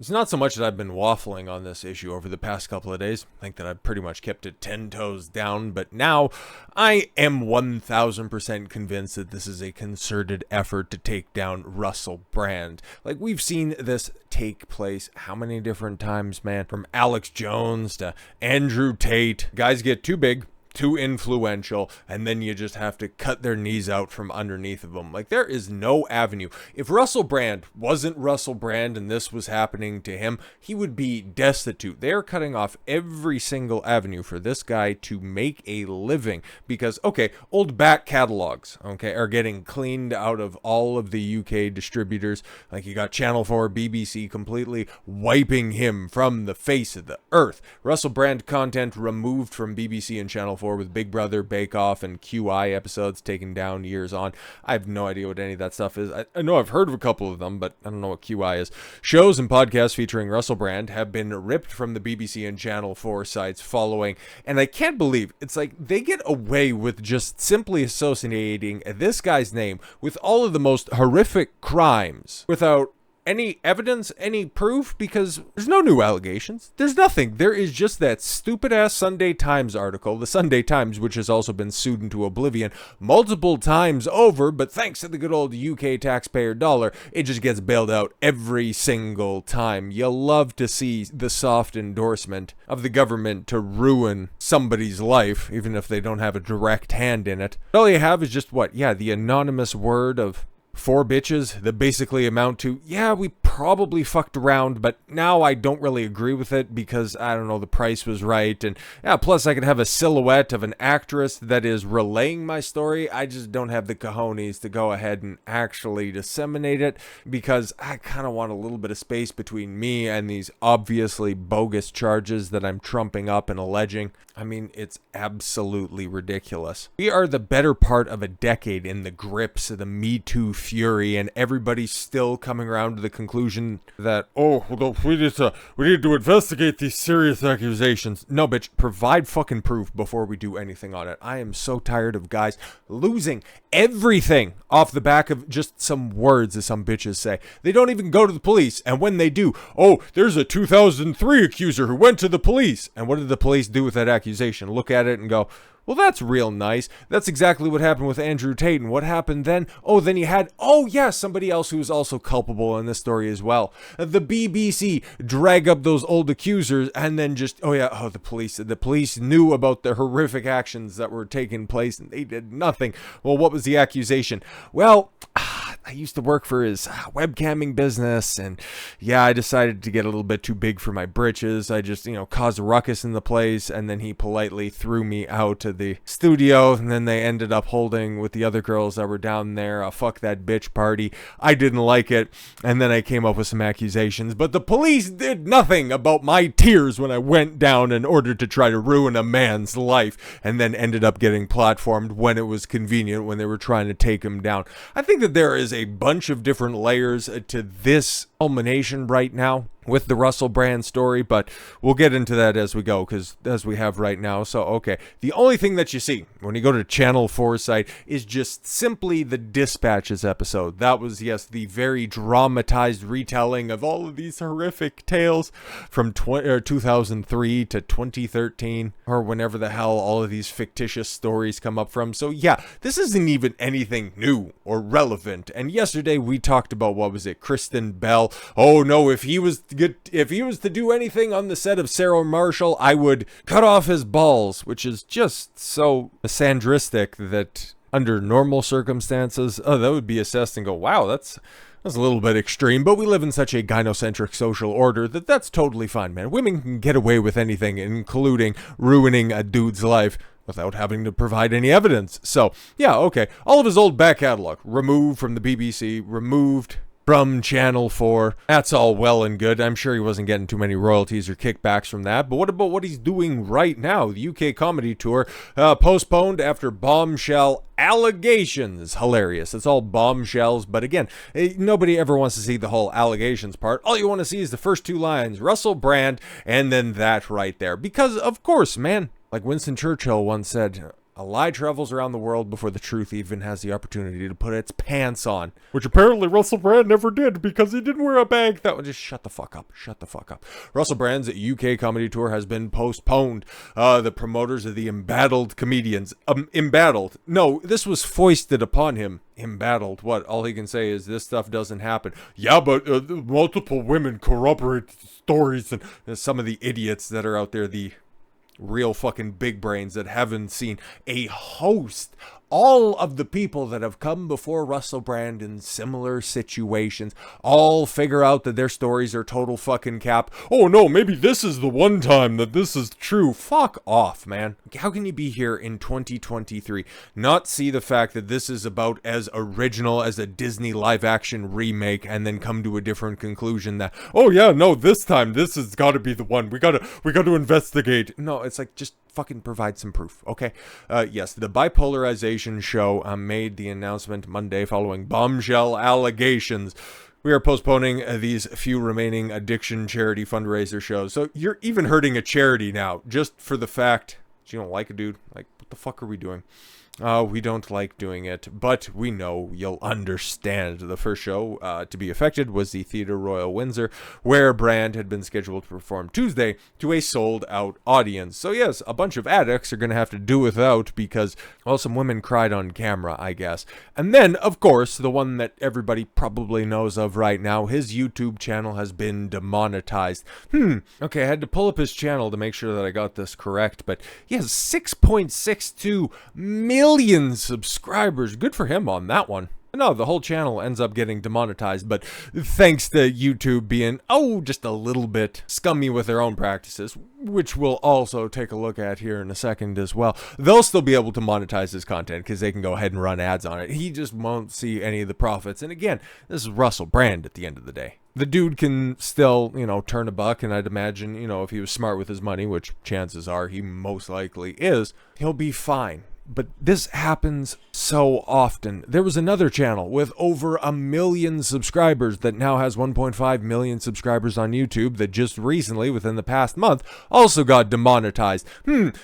It's not so much that I've been waffling on this issue over the past couple of days. I think that I've pretty much kept it 10 toes down, but now I am 1000% convinced that this is a concerted effort to take down Russell Brand. Like, we've seen this take place how many different times, man? From Alex Jones to Andrew Tate. Guys get too big, too influential, and then you just have to cut their knees out from underneath of them. Like, there is no avenue. If Russell Brand wasn't Russell Brand and this was happening to him, he would be destitute. They're cutting off every single avenue for this guy to make a living because, okay, old back catalogues, okay, are getting cleaned out of all of the UK distributors. Like, you got Channel 4, BBC completely wiping him from the face of the earth. Russell Brand content removed from BBC and Channel 4 with Big Brother, Bake Off, and QI episodes taken down years on. I have no idea what any of that stuff is. I know I've heard of a couple of them, but I don't know what QI is. Shows and podcasts featuring Russell Brand have been ripped from the BBC and Channel 4 sites following, and I can't believe it's like they get away with just simply associating this guy's name with all of the most horrific crimes without any evidence, any proof, because there's no new allegations. There's nothing. There is just that stupid-ass Sunday Times article, the Sunday Times, which has also been sued into oblivion multiple times over, but thanks to the good old UK taxpayer dollar, it just gets bailed out every single time. You love to see the soft endorsement of the government to ruin somebody's life, even if they don't have a direct hand in it. All you have is just what? Yeah, the anonymous word of 4 bitches that basically amount to, yeah, we probably fucked around, but now I don't really agree with it because, I don't know, the price was right. And yeah, plus I could have a silhouette of an actress that is relaying my story. I just don't have the cojones to go ahead and actually disseminate it because I kind of want a little bit of space between me and these obviously bogus charges that I'm trumping up and alleging. I mean, it's absolutely ridiculous. We are the better part of a decade in the grips of the Me Too fury, and everybody's still coming around to the conclusion that, oh, well, we need to investigate these serious accusations. No, bitch, provide fucking proof before we do anything on it. I am so tired of guys losing everything off the back of just some words, as some bitches say. They don't even go to the police, and when they do, oh, there's a 2003 accuser who went to the police. And what did the police do with that accusation? Look at it and go, well, that's real nice. That's exactly what happened with Andrew Tate. And what happened then? Oh, then you had, oh yeah, somebody else who was also culpable in this story as well. The BBC drag up those old accusers and then just, oh yeah, oh, the police knew about the horrific actions that were taking place and they did nothing. Well, what was the accusation? Well, I used to work for his webcamming business, and yeah, I decided to get a little bit too big for my britches. I just, caused a ruckus in the place, and then he politely threw me out of the studio, and then they ended up holding with the other girls that were down there a fuck that bitch party. I didn't like it, and then I came up with some accusations, but the police did nothing about my tears when I went down in order to try to ruin a man's life, and then ended up getting platformed when it was convenient, when they were trying to take him down. I think that there is a bunch of different layers to this culmination right now with the Russell Brand story, but we'll get into that as we go, because as we have right now. So, okay, the only thing that you see when you go to Channel 4's site is just simply the Dispatches episode. That was, yes, the very dramatized retelling of all of these horrific tales from 2003 to 2013, or whenever the hell all of these fictitious stories come up from. So yeah, this isn't even anything new or relevant. And yesterday we talked about, what was it, Kristen Bell. Oh no, if he was to do anything on the set of Sarah Marshall, I would cut off his balls, which is just so misandristic that under normal circumstances, that would be assessed and go, wow, that's a little bit extreme, but we live in such a gynocentric social order that that's totally fine, man. Women can get away with anything, including ruining a dude's life without having to provide any evidence. So, yeah, okay. All of his old back catalog removed from the BBC, removed from Channel 4. That's all well and good. I'm sure he wasn't getting too many royalties or kickbacks from that. But what about what he's doing right now? The UK comedy tour postponed after bombshell allegations. Hilarious. It's all bombshells. But again, nobody ever wants to see the whole allegations part. All you want to see is the first 2 lines, Russell Brand, and then that right there. Because, of course, man, like Winston Churchill once said, A lie travels around the world before the truth even has the opportunity to put its pants on. Which apparently Russell Brand never did because he didn't wear a bag. That one, just shut the fuck up. Shut the fuck up. Russell Brand's UK comedy tour has been postponed. The promoters of the embattled comedians. Embattled. No, this was foisted upon him. Embattled. What? All he can say is this stuff doesn't happen. Yeah, but multiple women corroborate stories, and some of the idiots that are out there, the real fucking big brains that haven't seen a host, all of the people that have come before Russell Brand in similar situations, all figure out that their stories are total fucking cap. Oh no, maybe this is the one time that this is true. Fuck off, man. How can you be here in 2023, not see the fact that this is about as original as a Disney live action remake, and then come to a different conclusion that, oh yeah, no, this time this has got to be the one. We gotta investigate. No, it's like, just fucking provide some proof, okay? Yes, the Bipolarization show made the announcement Monday following bombshell allegations. We are postponing these few remaining addiction charity fundraiser shows. So you're even hurting a charity now, just for the fact that you don't like a dude. Like, what the fuck are we doing? We don't like doing it, but we know you'll understand. The first show to be affected was the Theatre Royal Windsor, where Brand had been scheduled to perform Tuesday to a sold-out audience. So yes, a bunch of addicts are going to have to do without because, well, some women cried on camera, I guess. And then, of course, the one that everybody probably knows of right now, his YouTube channel has been demonetized. Okay, I had to pull up his channel to make sure that I got this correct, but he has 6.62 million subscribers. Good for him on that one. No, the whole channel ends up getting demonetized, but thanks to YouTube being, just a little bit scummy with their own practices, which we'll also take a look at here in a second as well, they'll still be able to monetize his content because they can go ahead and run ads on it. He just won't see any of the profits. And again, this is Russell Brand at the end of the day. The dude can still, turn a buck, and I'd imagine, if he was smart with his money, which chances are he most likely is, he'll be fine. But this happens so often. There was another channel with over 1 million subscribers that now has 1.5 million subscribers on YouTube that just recently, within the past month, also got demonetized.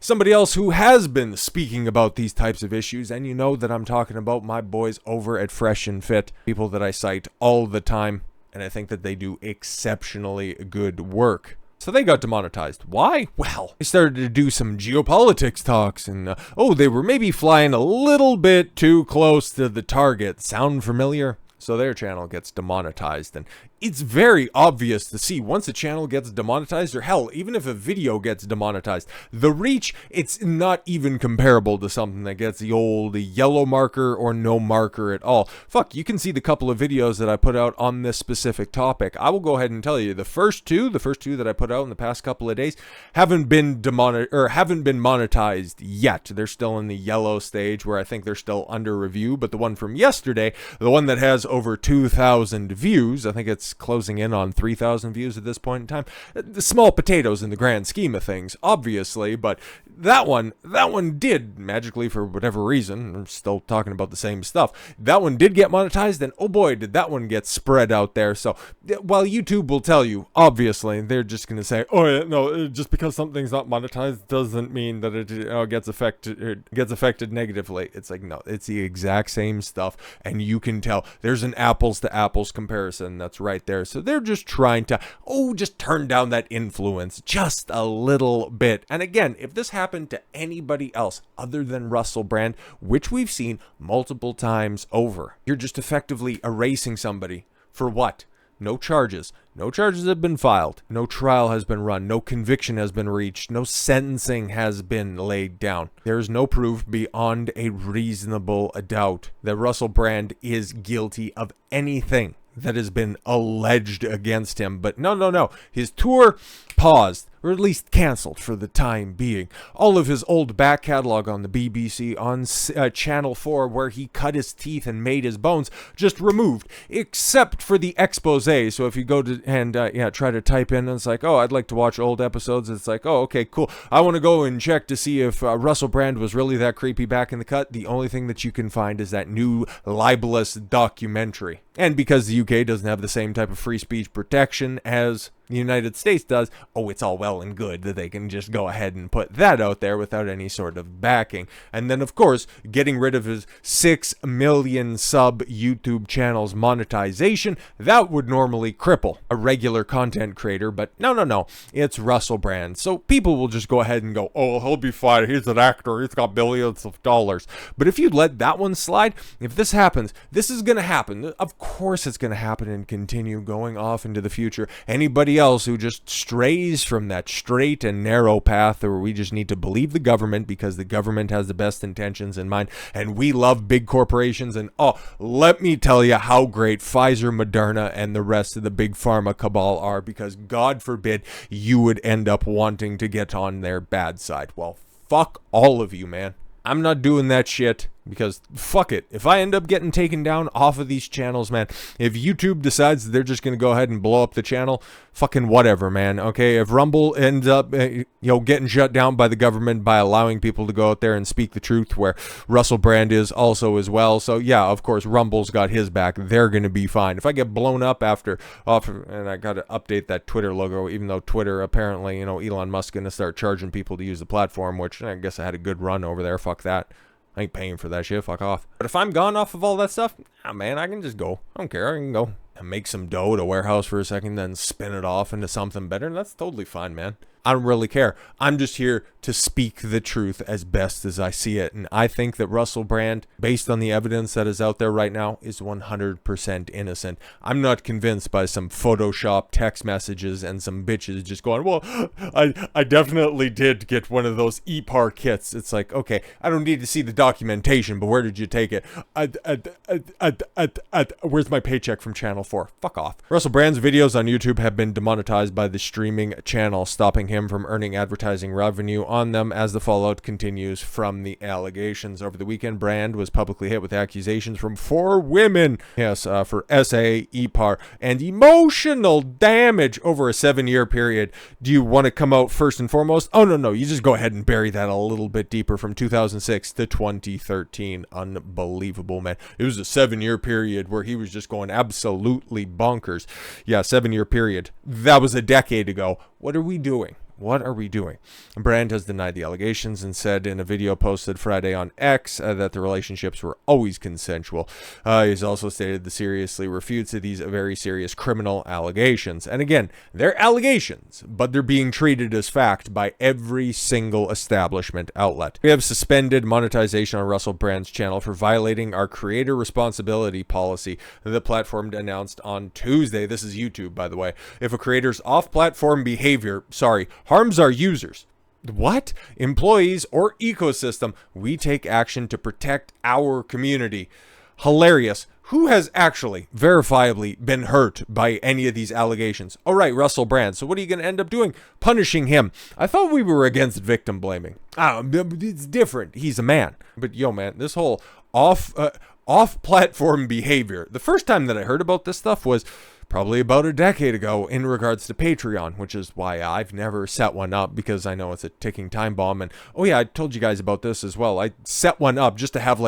Somebody else who has been speaking about these types of issues, and you know that I'm talking about my boys over at Fresh and Fit, people that I cite all the time, and I think that they do exceptionally good work. So they got demonetized. Why? Well, they started to do some geopolitics talks, and they were maybe flying a little bit too close to the target. Sound familiar? So their channel gets demonetized, and it's very obvious to see once a channel gets demonetized, or hell, even if a video gets demonetized, the reach, it's not even comparable to something that gets the old yellow marker or no marker at all. Fuck, you can see the couple of videos that I put out on this specific topic. I will go ahead and tell you, the first two that I put out in the past couple of days haven't been monetized yet. They're still in the yellow stage where I think they're still under review, but the one from yesterday, the one that has over 2,000 views, I think it's closing in on 3,000 views at this point in time. The small potatoes in the grand scheme of things, obviously, but that one did magically, for whatever reason, I'm still talking about the same stuff, that one did get monetized, and oh boy, did that one get spread out there. So while YouTube will tell you, obviously, they're just going to say, just because something's not monetized doesn't mean that it gets affected negatively. It's like, no, it's the exact same stuff, and you can tell there's an apples to apples comparison that's right there. So they're just trying to just turn down that influence just a little bit. And again, if this happened to anybody else other than Russell Brand, which we've seen multiple times over, you're just effectively erasing somebody for what? No charges. No charges have been filed. No trial has been run. No conviction has been reached. No sentencing has been laid down. There is no proof beyond a reasonable doubt that Russell Brand is guilty of anything that has been alleged against him. But no. His tour paused, or at least canceled for the time being. All of his old back catalog on the BBC, on Channel 4, where he cut his teeth and made his bones, just removed, except for the expose. So if you go to and try to type in, and it's like, I'd like to watch old episodes, it's like, okay, cool. I want to go and check to see if Russell Brand was really that creepy back in the cut. The only thing that you can find is that new libelous documentary. And because the UK doesn't have the same type of free speech protection as the United States does, oh, it's all well and good that they can just go ahead and put that out there without any sort of backing. And then, of course, getting rid of his 6 million sub YouTube channel's monetization, that would normally cripple a regular content creator, but no, it's Russell Brand. So people will just go ahead and go, oh, he'll be fine, he's an actor, he's got billions of dollars. But if you let that one slide, if this happens, this is going to happen. Of course it's going to happen and continue going off into the future. Anybody else who just strays from that straight and narrow path where we just need to believe the government because the government has the best intentions in mind and we love big corporations, and oh, let me tell you how great Pfizer, Moderna, and the rest of the big pharma cabal are, because God forbid you would end up wanting to get on their bad side. Well, fuck all of you, man. I'm not doing that shit, because fuck it. If I end up getting taken down off of these channels, man, if YouTube decides they're just going to go ahead and blow up the channel, fucking whatever, man. Okay, if Rumble ends up, getting shut down by the government by allowing people to go out there and speak the truth, where Russell Brand is also as well. So yeah, of course, Rumble's got his back. They're going to be fine. If I get blown up and I got to update that Twitter logo, even though Twitter apparently, Elon Musk's going to start charging people to use the platform, which I guess I had a good run over there. Fuck that. I ain't paying for that shit. Fuck off. But if I'm gone off of all that stuff, man, I can just go. I don't care. I can go and make some dough at a warehouse for a second, then spin it off into something better. That's totally fine, man. I don't really care. I'm just here to speak the truth as best as I see it. And I think that Russell Brand, based on the evidence that is out there right now, is 100% innocent. I'm not convinced by some Photoshop text messages and some bitches just going, well, I definitely did get one of those EPAR kits. It's like, okay, I don't need to see the documentation, but where did you take it? Where's my paycheck from Channel 4? Fuck off. Russell Brand's videos on YouTube have been demonetized by the streaming channel, stopping him from earning advertising revenue on them as the fallout continues from the allegations. Over the weekend, Brand was publicly hit with accusations from 4 women, for SA, EPAR, and emotional damage over a 7-year period. Do you want to come out first and foremost? Oh, no, you just go ahead and bury that a little bit deeper, from 2006 to 2013. Unbelievable, man. It was a 7-year period where he was just going absolutely bonkers. Yeah, 7-year period. That was a decade ago. What are we doing? What are we doing? Brand has denied the allegations and said in a video posted Friday on X that the relationships were always consensual. He's also stated the seriously refutes these very serious criminal allegations. And again, they're allegations, but they're being treated as fact by every single establishment outlet. We have suspended monetization on Russell Brand's channel for violating our creator responsibility policy, the platform announced on Tuesday. This is YouTube, by the way. If a creator's off-platform behavior, harms our users, employees, or ecosystem, we take action to protect our community. Hilarious. Who has actually verifiably been hurt by any of these allegations? All right, Russell Brand. So what are you going to end up doing? Punishing him. I thought we were against victim blaming. It's different. He's a man. But man, this whole off-platform behavior. The first time that I heard about this stuff was probably about a decade ago in regards to Patreon, which is why I've never set one up, because I know it's a ticking time bomb. And oh yeah, I told you guys about this as well. I set one up just to have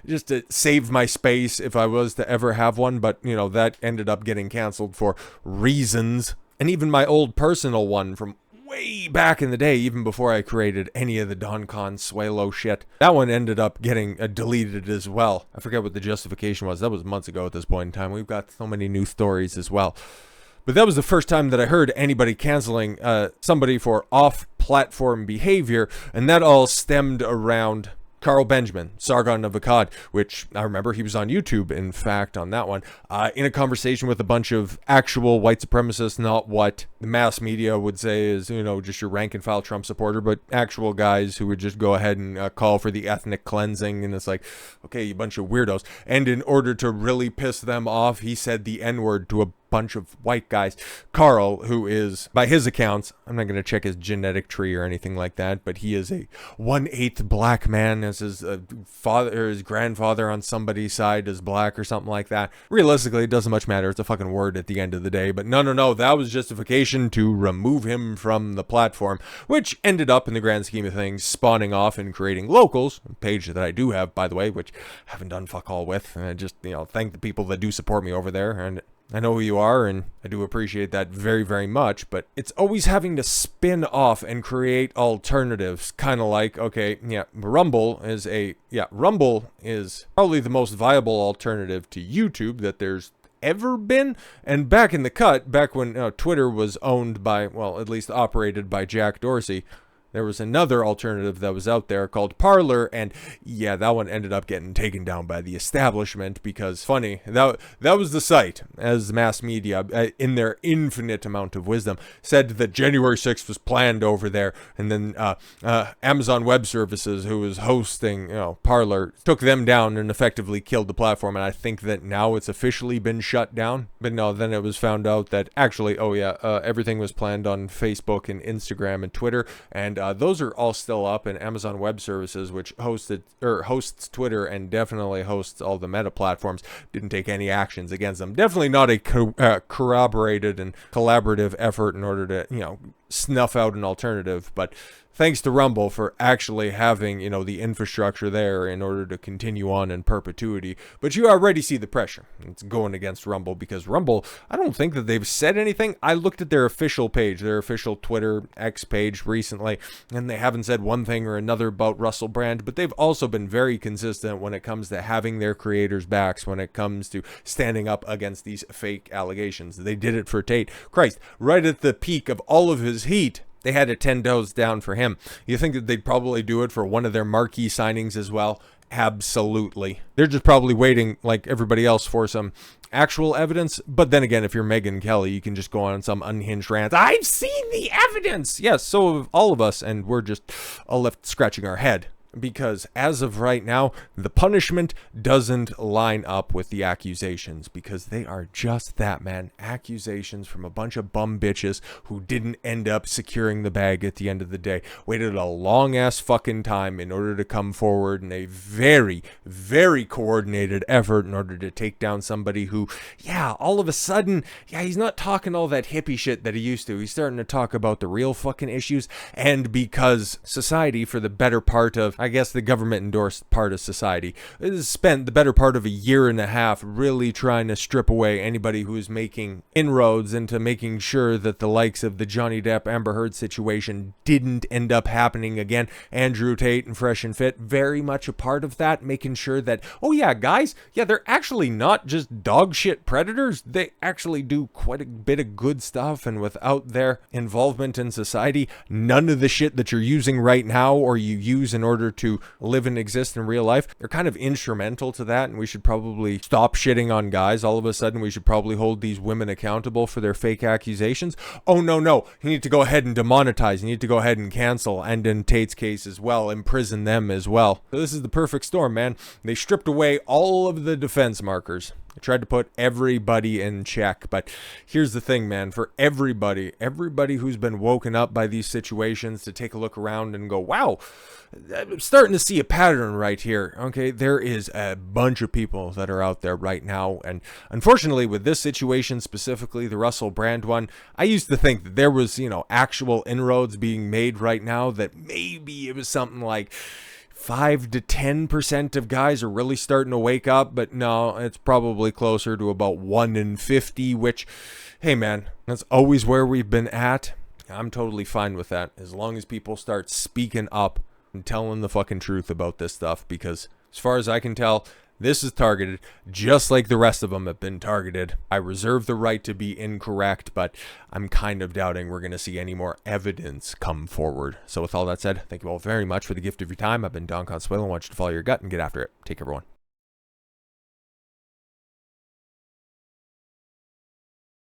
just to save my space if I was to ever have one, but that ended up getting canceled for reasons. And even my old personal one from way back in the day, even before I created any of the Don Consuelo shit, that one ended up getting deleted as well. I forget what the justification was. That was months ago at this point in time. We've got so many new stories as well. But that was the first time that I heard anybody canceling somebody for off-platform behavior, and that all stemmed around Carl Benjamin, Sargon of Akkad, which I remember he was on YouTube, in fact, on that one, in a conversation with a bunch of actual white supremacists, not what the mass media would say is, just your rank and file Trump supporter, but actual guys who would just go ahead and call for the ethnic cleansing. And it's like, okay, you bunch of weirdos. And in order to really piss them off, he said the N-word to a bunch of white guys. Carl, who is, by his accounts, I'm not going to check his genetic tree or anything like that, but he is a 1/8 black man, as his father or his grandfather on somebody's side is black or something like that. Realistically, it doesn't much matter. It's a fucking word at the end of the day. But no, that was justification to remove him from the platform, which ended up, in the grand scheme of things, spawning off and creating Locals, a page that I do have, by the way, which I haven't done fuck all with. And I just, thank the people that do support me over there. And I know who you are, and I do appreciate that very, very much, but it's always having to spin off and create alternatives. Kind of like, okay, yeah, Rumble is probably the most viable alternative to YouTube that there's ever been. And back in the cut, back when Twitter was owned by, well, at least operated by Jack Dorsey, there was another alternative that was out there called Parler, and yeah, that one ended up getting taken down by the establishment because, funny, that was the site, as mass media, in their infinite amount of wisdom, said that January 6th was planned over there, and then Amazon Web Services, who was hosting, Parler, took them down and effectively killed the platform, and I think that now it's officially been shut down. But no, then it was found out that actually, everything was planned on Facebook and Instagram and Twitter, and those are all still up, and Amazon Web Services, which hosts Twitter and definitely hosts all the Meta platforms, didn't take any actions against them. Definitely not a corroborated and collaborative effort in order to, snuff out an alternative, but thanks to Rumble for actually having, the infrastructure there in order to continue on in perpetuity. But you already see the pressure. It's going against Rumble because Rumble, I don't think that they've said anything. I looked at their official page, their official Twitter X page recently, and they haven't said one thing or another about Russell Brand, but they've also been very consistent when it comes to having their creators' backs, when it comes to standing up against these fake allegations. They did it for Tate. Christ, right at the peak of all of his heat, they had a 10 toes down for him. You think that they'd probably do it for one of their marquee signings as well? Absolutely. They're just probably waiting, like everybody else, for some actual evidence. But then again, if you're Megyn Kelly, you can just go on some unhinged rant. I've seen the evidence! Yes, so have all of us, and we're just all left scratching our head. Because as of right now, the punishment doesn't line up with the accusations, because they are just that, man. Accusations from a bunch of bum bitches who didn't end up securing the bag at the end of the day. Waited a long ass fucking time in order to come forward in a very, very coordinated effort in order to take down somebody who, all of a sudden, he's not talking all that hippie shit that he used to. He's starting to talk about the real fucking issues. And because society, for the better part of, I guess the government-endorsed part of society, has spent the better part of a year and a half really trying to strip away anybody who is making inroads into making sure that the likes of the Johnny Depp Amber Heard situation didn't end up happening again. Andrew Tate and Fresh and Fit, very much a part of that, making sure that, guys, they're actually not just dog shit predators. They actually do quite a bit of good stuff, and without their involvement in society, none of the shit that you're using right now or you use in order to live and exist in real life, they're kind of instrumental to that, and we should probably stop shitting on guys. All of a sudden, we should probably hold these women accountable for their fake accusations. Oh, no, you need to go ahead and demonetize. You need to go ahead and cancel, and in Tate's case as well, imprison them as well. So this is the perfect storm, man. They stripped away all of the defense markers. I tried to put everybody in check, but here's the thing, man. For everybody who's been woken up by these situations to take a look around and go, wow, I'm starting to see a pattern right here. Okay, there is a bunch of people that are out there right now, and unfortunately with this situation, specifically the Russell Brand one, I used to think that there was, actual inroads being made right now, that maybe it was something like 5 to 10% of guys are really starting to wake up, but no, it's probably closer to about 1 in 50, which, hey man, that's always where we've been at. I'm totally fine with that, as long as people start speaking up and telling the fucking truth about this stuff, because as far as I can tell, this is targeted just like the rest of them have been targeted. I reserve the right to be incorrect, but I'm kind of doubting we're going to see any more evidence come forward. So with all that said, thank you all very much for the gift of your time. I've been Don Consuelo. I want you to follow your gut and get after it. Take care, everyone.